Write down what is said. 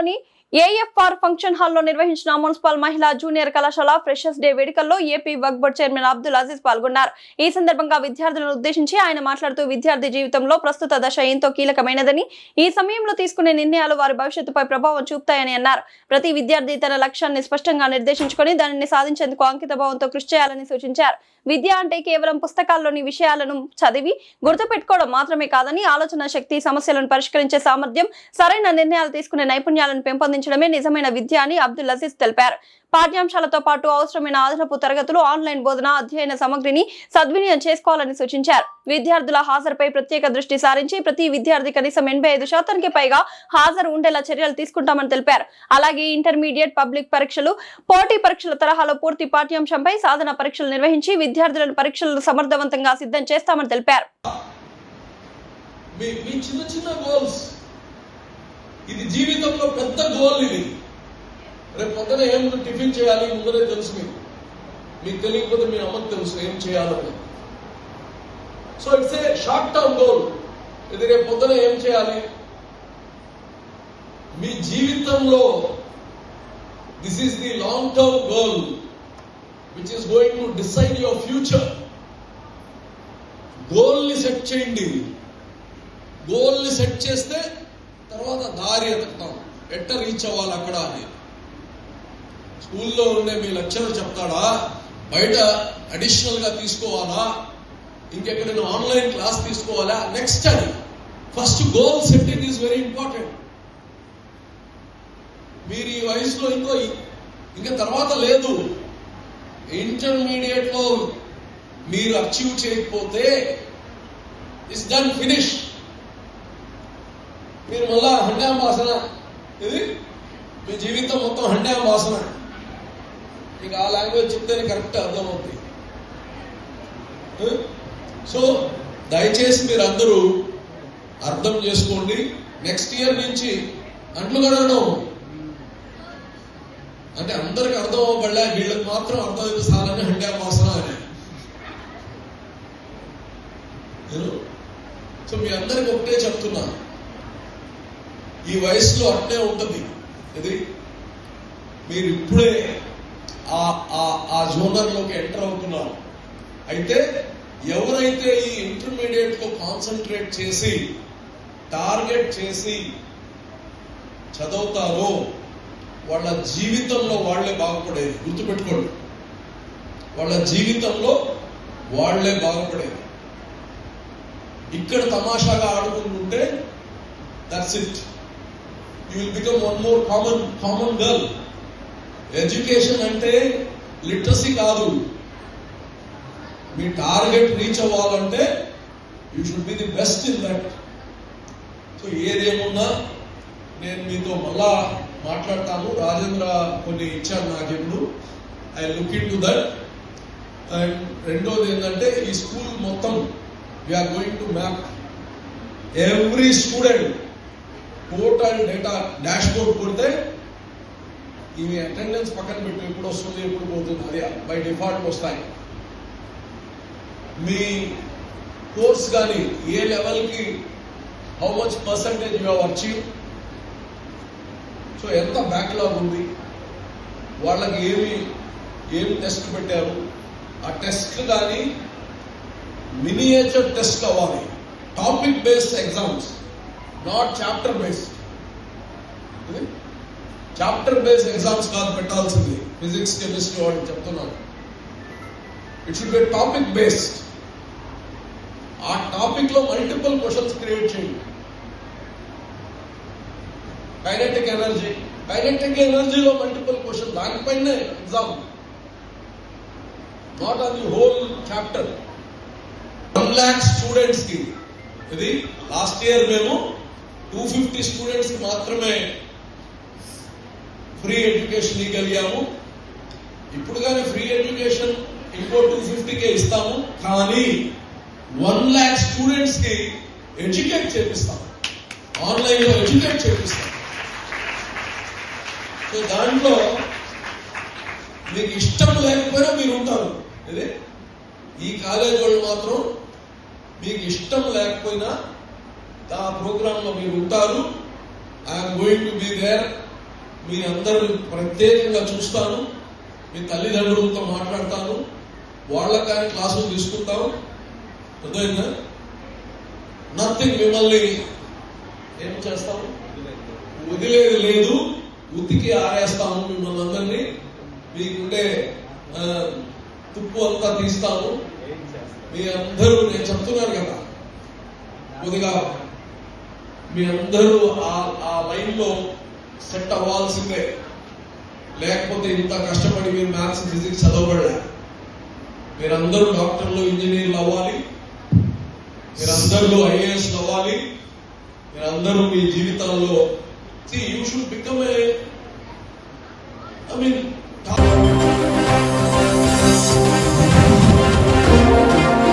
నగరంలోని AFR function హాల్లో నిర్వహించిన మున్సిపల్ మహిళా జూనియర్ కళాశాల ఫ్రెషర్స్ డే వేడుకల్లో ఏపీ వక్ఫ్ బోర్డు చైర్మన్ అబ్దుల్ అజీజ్ పాల్గొన్నారు. ఈ సందర్భంగా విద్యార్థులను ఉద్దేశించి ఆయన మాట్లాడుతూ విద్యార్థి జీవితంలో ప్రస్తుత దశ ఎంతో కీలకమైనదని, ఈ సమయంలో తీసుకునే నిర్ణయాలు వారి భవిష్యత్తుపై ప్రభావం చూపుతాయని అన్నారు. ప్రతి విద్యార్థి తన లక్ష్యాన్ని స్పష్టంగా నిర్దేశించుకొని దానిని సాధించేందుకు అంకితభావంతో కృషి చేయాలని సూచించారు. విద్య అంటే కేవలం పుస్తకాల్లోని విషయాలను చదివి గుర్తుపెట్టుకోవడం మాత్రమే కాదని, ఆలోచన శక్తి, సమస్యలను పరిష్కరించే సామర్థ్యం, సరైన నిర్ణయాలు తీసుకునే నైపుణ్యాలను పెంపొందించడమే నిజమైన విద్య అని అబ్దుల్ అజీజ్ తెలిపారు. పాఠ్యాంశాలతో పాటు అవసరమైన అదనపు తరగతులు, ఆన్లైన్ బోధన, అధ్యయన సామగ్రిని సద్వినియోగం చేసుకోవాలని సూచించారు. విద్యార్థుల హాజరుపై ప్రత్యేక దృష్టి సారించి ప్రతి విద్యార్థి కనీసం 85% పైగా హాజరు ఉండేలా చర్యలు తీసుకుంటామని తెలిపారు. అలాగే ఇంటర్మీడియట్, పబ్లిక్ పరీక్షలు, పోటీ పరీక్షల తరహాలో పూర్తి పాఠ్యాంశంపై సాధన పరీక్షలు నిర్వహించి విద్యార్థులను పరీక్షలను సమర్థవంతంగా సిద్ధం చేస్తామని తెలిపారు. ఇది జీవితంలో పెద్ద గోల్. ఇది రేపు పొద్దున ఏం టిఫిన్ చేయాలి ముందరే తెలుసు. మీకు తెలియకపోతే మీ అమ్మకు తెలుసు ఏం చేయాలని. So it's a short term goal. ఇది రేపు పొద్దున ఏం చేయాలి మీ జీవితంలో. This is the long term goal which is going to decide your future. Goal ని సెట్ చేయండి. గోల్ ని సెట్ చేస్తే తర్వాత దారి ఎదుగుతాం. ఎట్ట రీచ్ అవ్వాలి అక్కడ అని. స్కూల్లో ఉండే మీ లెక్చరర్ చెప్తాడా, బయట అడిషనల్ గా తీసుకోవాలా, ఇంకెక్కడైనా ఆన్లైన్ క్లాస్ తీసుకోవాలా, నెక్స్ట్ అది. First goal setting is very important. మీరు ఈ వయసులో ఇంకా తర్వాత లేదు. ఇంటర్మీడియట్ లో మీరు అచీవ్ చేయకపోతే ఇట్స్ డన్, ఫినిష్. మీరు మళ్ళా హండాం వాసన. ఇది మీ జీవితం మొత్తం హండాం వాసన. మీకు ఆ లాంగ్వేజ్ చెప్తేనే కరెక్ట్ అర్థమవుతుంది. సో దయచేసి మీరు అందరూ అర్థం చేసుకోండి. నెక్స్ట్ ఇయర్ నుంచి అంట్లు కడగడం అంటే అందరికి అర్థం అవ్వబడలే, వీళ్ళకి మాత్రం అర్థమైతే సాలని హండాం వాసన అని. సో మీ అందరికి ఒకటే చెప్తున్నా, ఈ వయసులో అట్నే ఉంటుంది. ఇది మీరు ఇప్పుడే ఆ జోనర్లోకి ఎంటర్ అవుతున్నారు. అయితే ఎవరైతే ఈ ఇంటర్మీడియట్ లో కాన్సన్ట్రేట్ చేసి టార్గెట్ చేసి చదువుతారో వాళ్ళ జీవితంలో వాళ్లే బాగుపడేది. గుర్తుపెట్టుకోండి, వాళ్ళ జీవితంలో వాళ్లే బాగుపడేది. ఇక్కడ తమాషాగా ఆడుకుంటుంటే that's it. You will become one more common girl. Education అంటే లిటరసీ కాదు. మీ టార్గెట్ రీచ్ అవ్వాలంటే you should be the best in that. So ఏదేమున్నా నేను మీతో మళ్ళా మాట్లాడతాను. రాజేంద్ర కొన్ని ఇచ్చాను నాకు ఇప్పుడు. I look into that. And రెండోది ఏంటంటే ఈ స్కూల్ మొత్తం we are going to map every student total data dashboard కొడితే ఇవి అటెండెన్స్ పక్కన పెట్టి ఎప్పుడు వస్తుంది ఎప్పుడు పోతుంది అది బై డిఫాల్ట్ వస్తాయి. మీ కోర్స్ కానీ ఏ లెవెల్కి how much percentage you have achieve, so ఎంత బ్యాక్లాగ్ ఉంది, వాళ్ళకి ఏమి టెస్ట్ పెట్టారు, ఆ టెస్ట్ కానీ మినియేచర్ టెస్ట్ అవ్వాలి. Topic based exams, not chapter based. Chapter based exams కాదు పెట్టాల్సింది. ఫిజిక్స్, కెమిస్ట్రీ వాళ్ళకి చెప్తున్నాను. It should be topic based. ఆ టాపిక్ లో మల్టిపుల్ క్వశ్చన్స్ క్రియేట్ చేయండి. కైనెటిక్ ఎనర్జీలో మల్టిపుల్ క్వశ్చన్, దానిపైన exam, not on the whole chapter. 1 lakh students కి ఇది లాస్ట్ ఇయర్ మేము 250 స్టూడెంట్స్ కి మాత్రమే ఫ్రీ ఎడ్యుకేషన్ ఇవ్వగలిగాము. ఇప్పుడు కానీ ఫ్రీ ఎడ్యుకేషన్ ఇంకో 250కే ఇస్తాము. కానీ 1 lakh స్టూడెంట్స్ కి ఎడ్యుకేట్ చేపిస్తాం, ఆన్లైన్ లో ఎడ్యుకేట్ చేపిస్తాం. సో దాంట్లో మీకు ఇష్టం లేకపోయినా మీరు ఉంటారు. ఇది ఈ కాలేజ్ వాళ్ళు మాత్రం మీకు ఇష్టం లేకపోయినా ఆ ప్రోగ్రామ్ లో మీరు ఉంటారు. I'm going to be there. మీ అందరూ ప్రత్యేకంగా చూస్తాను, మీ తల్లిదండ్రులతో మాట్లాడతాను, వాళ్ళకి కానీ క్లాసులు తీసుకుంటాం. అర్థమైందా? నథింగ్, మిమ్మల్ని ఏం చేస్తాము, వదిలేది లేదు, ఉతికి ఆరేస్తాము మిమ్మల్ని అందరినీ. మీకుండే తుప్పు అంతా తీస్తాము. మీ అందరూ, నేను చెప్తున్నాను కదా, కొద్దిగా మీ అందరూ ఆ లైన్ లో సెట్ అవ్వాల్సిందే. లేకపోతే ఇంత కష్టపడి మీరు మ్యాథ్స్ ఫిజిక్స్ చదవబడలే. మీరందరూ డాక్టర్లు, ఇంజనీర్లు అవ్వాలి, మీరందరూ ఐఏఎస్లు అవ్వాలి, మీరందరూ మీ జీవితాల్లో you should become I mean